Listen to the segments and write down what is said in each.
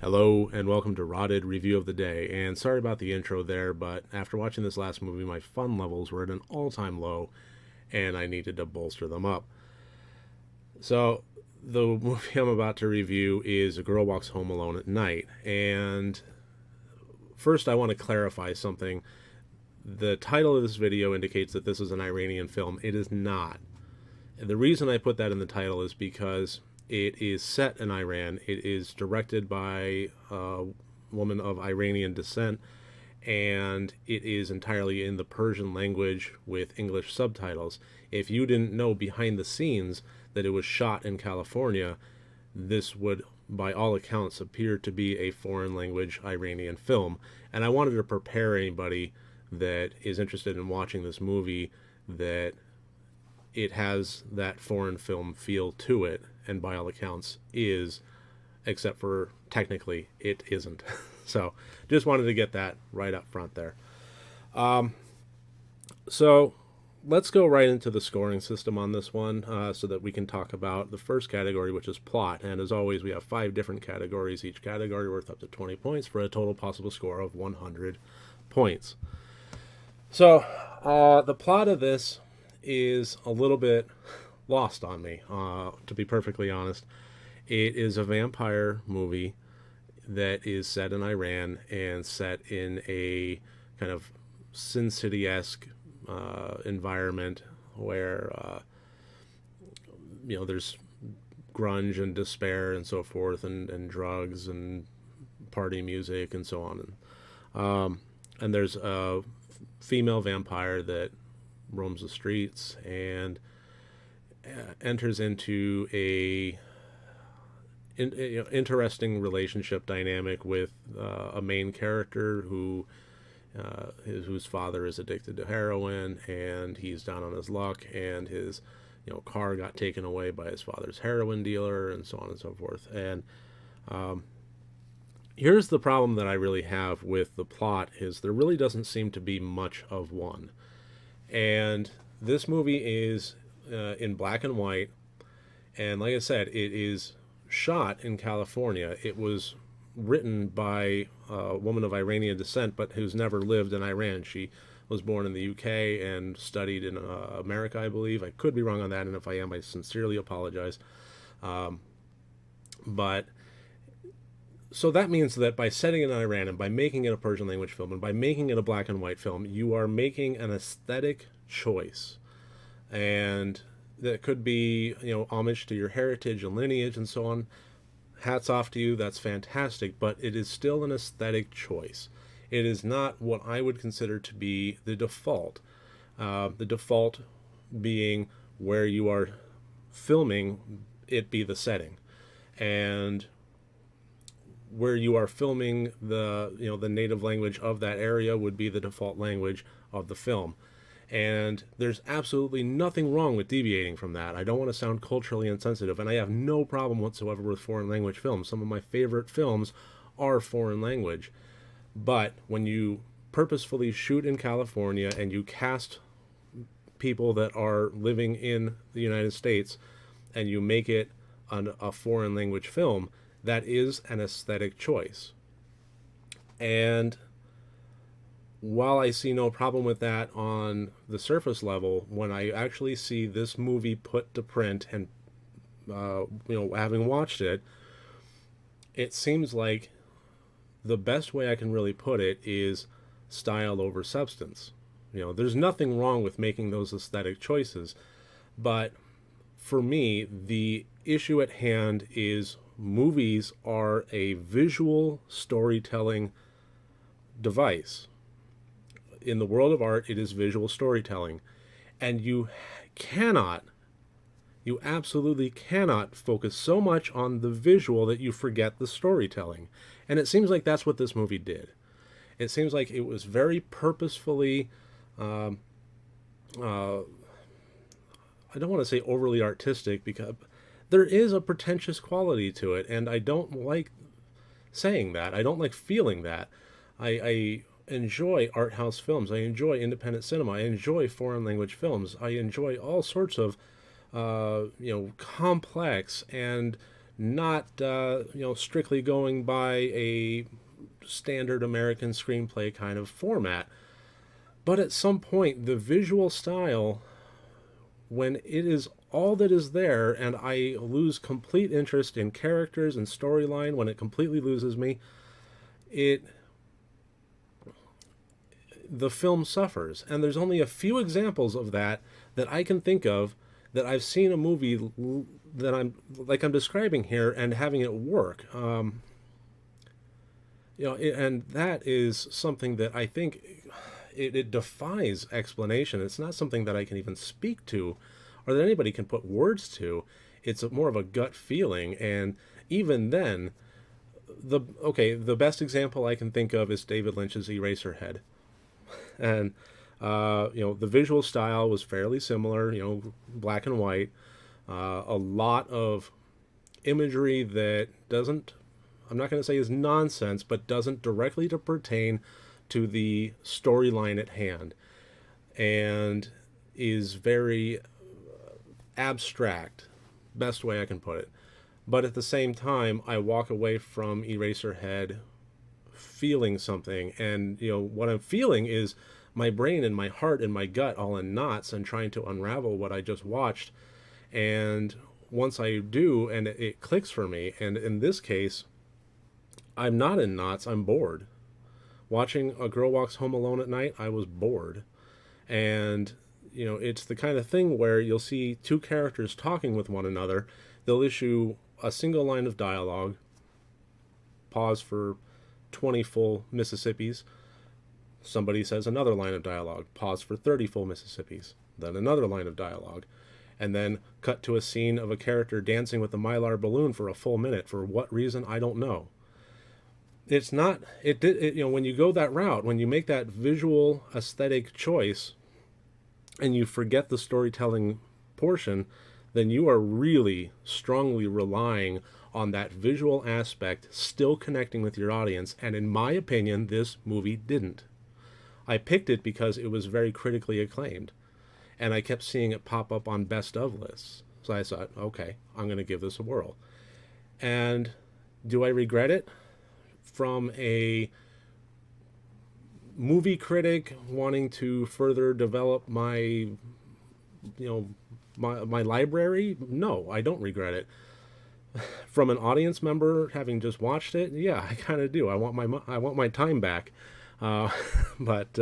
Hello and welcome to Rotted Review of the Day. And sorry about the intro there, but after watching this last movie, my fun levels were at an all-time low and I needed to bolster them up. So, the movie I'm about to review is A Girl Walks Home Alone at Night. And first I want to clarify something. The title of this video indicates that this is an Iranian film. It is not. And the reason I put that in the title is because it is set in Iran. It is directed by a woman of Iranian descent, and it is entirely in the Persian language with English subtitles. If you didn't know behind the scenes that it was shot in California, this would, by all accounts, appear to be a foreign language Iranian film. And I wanted to prepare anybody that is interested in watching this movie that it has that foreign film feel to it, and by all accounts is, except for technically it isn't. So just wanted to get that right up front there. So let's go right into the scoring system on this one, so that we can talk about the first category, which is plot. And as always, we have 5 different categories, each category worth up to 20 points for a total possible score of 100 points. So the plot of this is a little bit lost on me, to be perfectly honest. It is a vampire movie that is set in Iran and set in a kind of Sin City-esque environment where there's grunge and despair and so forth, and drugs and party music and so on. And there's a female vampire that roams the streets and enters into a interesting relationship dynamic with a main character whose father is addicted to heroin, and he's down on his luck, and his car got taken away by his father's heroin dealer, and so on and so forth. And here's the problem that I really have with the plot: is there really doesn't seem to be much of one. And this movie is in black and white, and like I said, it is shot in California. It was written by a woman of Iranian descent, but who's never lived in Iran. She was born in the UK and studied in America, I believe. I could be wrong on that, and if I am, I sincerely apologize. But so that means that by setting it in Iran, and by making it a Persian language film, and by making it a black and white film, you are making an aesthetic choice. And that could be, homage to your heritage and lineage and so on. Hats off to you, that's fantastic, but it is still an aesthetic choice. It is not what I would consider to be the default. The default being where you are filming, it be the setting. And where you are filming the native language of that area would be the default language of the film. And there's absolutely nothing wrong with deviating from that. I don't want to sound culturally insensitive, and I have no problem whatsoever with foreign language films. Some of my favorite films are foreign language. But when you purposefully shoot in California and you cast people that are living in the United States and you make it a foreign language film, that is an aesthetic choice. And while I see no problem with that on the surface level, when I actually see this movie put to print and, having watched it, it seems like the best way I can really put it is style over substance. There's nothing wrong with making those aesthetic choices, but for me, the issue at hand is movies are a visual storytelling device. In the world of art, it is visual storytelling. And you absolutely cannot focus so much on the visual that you forget the storytelling. And it seems like that's what this movie did. It seems like it was very purposefully, I don't want to say overly artistic, because there is a pretentious quality to it, and I don't like saying that. I don't like feeling that. I enjoy art house films. I enjoy independent cinema. I enjoy foreign language films. I enjoy all sorts of, complex and not strictly going by a standard American screenplay kind of format. But at some point, the visual style, when it is all that is there, and I lose complete interest in characters and storyline, when it completely loses me, the film suffers. And there's only a few examples of that I can think of, that I've seen a movie that I'm describing here and having it work. And that is something that I think it defies explanation. It's not something that I can even speak to, or that anybody can put words to. It's more of a gut feeling, and even then, the best example I can think of is David Lynch's Eraserhead, and the visual style was fairly similar, black and white, a lot of imagery that doesn't, I'm not going to say is nonsense, but doesn't directly to pertain to the storyline at hand, and is very abstract, best way I can put it. But at the same time, I walk away from Eraserhead feeling something, and what I'm feeling is my brain and my heart and my gut all in knots and trying to unravel what I just watched. And once I do, and it clicks for me, and in this case, I'm not in knots, I'm bored. Watching A Girl Walks Home Alone at night, I was bored. And it's the kind of thing where you'll see two characters talking with one another. They'll issue a single line of dialogue, pause for 20 full Mississippis. Somebody says another line of dialogue, pause for 30 full Mississippis, then another line of dialogue, and then cut to a scene of a character dancing with a Mylar balloon for a full minute. For what reason, I don't know. It's not, when you go that route, when you make that visual aesthetic choice and you forget the storytelling portion, then you are really strongly relying on that visual aspect still connecting with your audience. And in my opinion, this movie didn't. I picked it because it was very critically acclaimed, and I kept seeing it pop up on best of lists. So I thought, okay, I'm going to give this a whirl. And do I regret it? From a movie critic wanting to further develop my library, no, I don't regret it. From an audience member having just watched it, yeah, I kind of do. I want my time back. But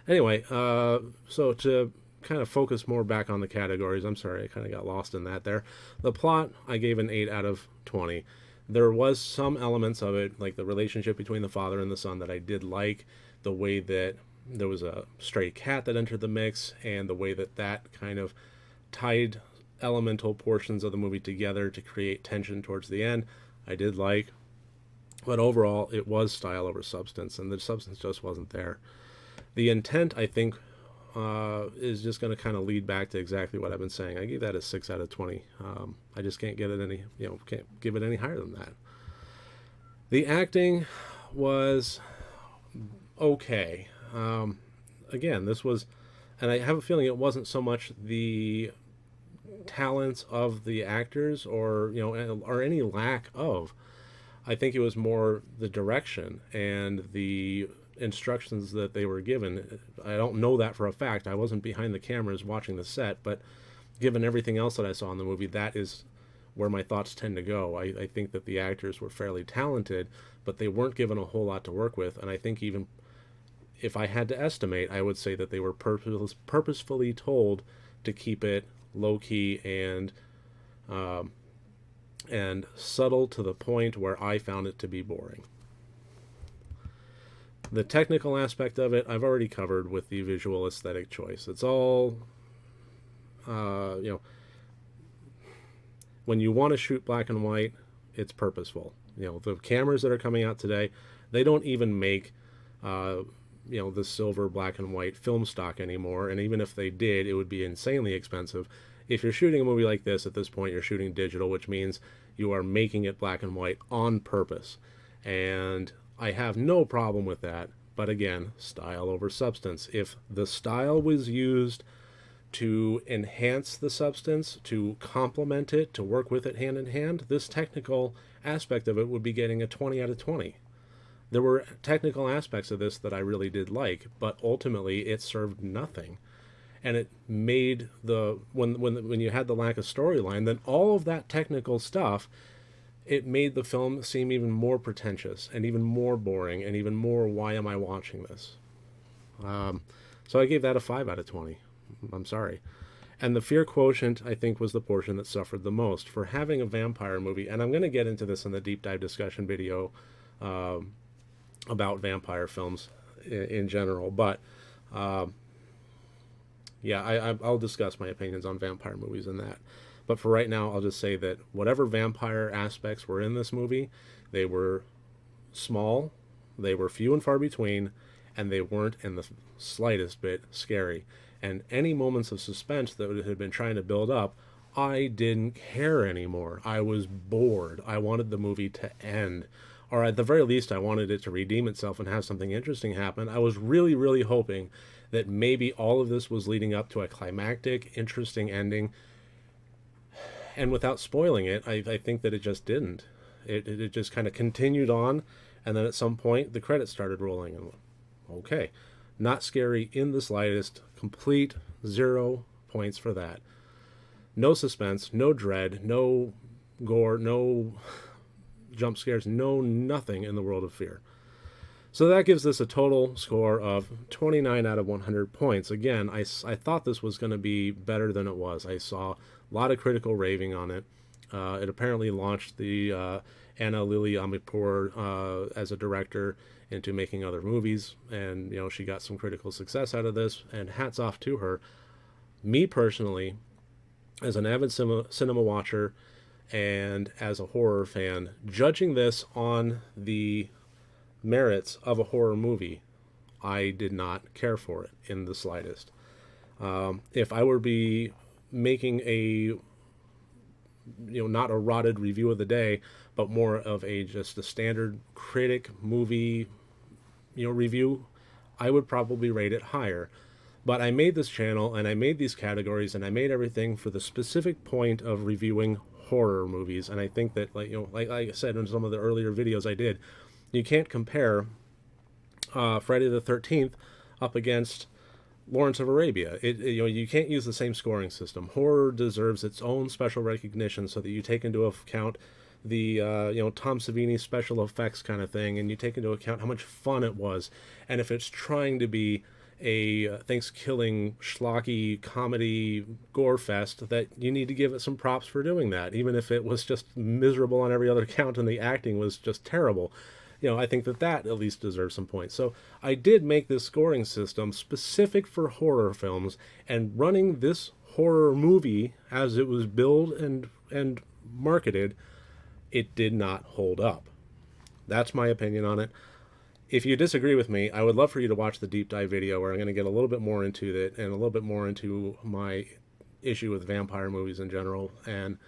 anyway, so to kind of focus more back on the categories, I'm sorry, I kind of got lost in that there. The plot, I gave an 8 out of 20. There was some elements of it, like the relationship between the father and the son, that I did like. The way that there was a stray cat that entered the mix, and the way that kind of tied elemental portions of the movie together to create tension towards the end, I did like. But overall, it was style over substance, and the substance just wasn't there. The intent, I think, is just going to kind of lead back to exactly what I've been saying. I gave that a 6 out of 20. I just can't get it can't give it any higher than that. The acting was okay. Again, this was, and I have a feeling it wasn't so much the talents of the actors or any lack of. I think it was more the direction and the instructions that they were given. I don't know that for a fact. I wasn't behind the cameras watching the set, but given everything else that I saw in the movie, that is where my thoughts tend to go. I think that the actors were fairly talented, but they weren't given a whole lot to work with. And I think even if I had to estimate, I would say that they were purposefully told to keep it low-key and subtle to the point where I found it to be boring. The technical aspect of it, I've already covered with the visual aesthetic choice. It's all, when you want to shoot black and white, it's purposeful. The cameras that are coming out today, they don't even make, the silver, black and white film stock anymore. And even if they did, it would be insanely expensive. If you're shooting a movie like this, at this point, you're shooting digital, which means you are making it black and white on purpose. And I have no problem with that. But again, style over substance. If the style was used to enhance the substance, to complement it, to work with it hand in hand, this technical aspect of it would be getting a 20 out of 20. There were technical aspects of this that I really did like, but ultimately it served nothing. And it made when you had the lack of storyline, then all of that technical stuff, it made the film seem even more pretentious and even more boring and even more, why am I watching this? So I gave that a 5 out of 20. I'm sorry. And the fear quotient, I think, was the portion that suffered the most for having a vampire movie. And I'm going to get into this in the deep dive discussion video about vampire films in general. But yeah, I'll discuss my opinions on vampire movies and that. But for right now, I'll just say that whatever vampire aspects were in this movie, they were small, they were few and far between, and they weren't in the slightest bit scary. And any moments of suspense that it had been trying to build up, I didn't care anymore. I was bored. I wanted the movie to end. Or at the very least, I wanted it to redeem itself and have something interesting happen. I was really, really hoping that maybe all of this was leading up to a climactic, interesting ending. And without spoiling it, I think that it just didn't. It just kind of continued on, and then at some point, the credits started rolling. And okay, not scary in the slightest. Complete 0 points for that. No suspense, no dread, no gore, no jump scares, no nothing in the world of fear. So that gives this a total score of 29 out of 100 points. Again, I thought this was going to be better than it was. I saw a lot of critical raving on it. It apparently launched the Anna Lily Amirpour as a director into making other movies, and you know, she got some critical success out of this, and hats off to her. Me personally, as an avid cinema watcher and as a horror fan, judging this on the merits of a horror movie, I did not care for it in the slightest. If I were be making a, not a rotted review of the day, but more of just a standard critic movie, review, I would probably rate it higher. But I made this channel and I made these categories and I made everything for the specific point of reviewing horror movies. And I think that, like I said in some of the earlier videos I did, you can't compare Friday the 13th up against Lawrence of Arabia. You can't use the same scoring system. Horror deserves its own special recognition, so that you take into account the Tom Savini special effects kind of thing, and you take into account how much fun it was. And if it's trying to be a Thanksgiving schlocky comedy gore fest, that you need to give it some props for doing that, even if it was just miserable on every other count and the acting was just terrible. I think that at least deserves some points. So I did make this scoring system specific for horror films, and running this horror movie as it was billed and marketed, it did not hold up. That's my opinion on it. If you disagree with me, I would love for you to watch the deep dive video where I'm going to get a little bit more into it and a little bit more into my issue with vampire movies in general. And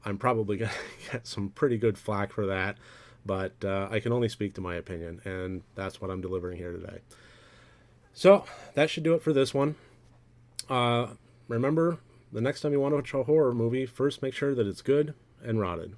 I'm probably going to get some pretty good flack for that. But I can only speak to my opinion, and that's what I'm delivering here today. So that should do it for this one. Remember, the next time you want to watch a horror movie, first make sure that it's good and rotted.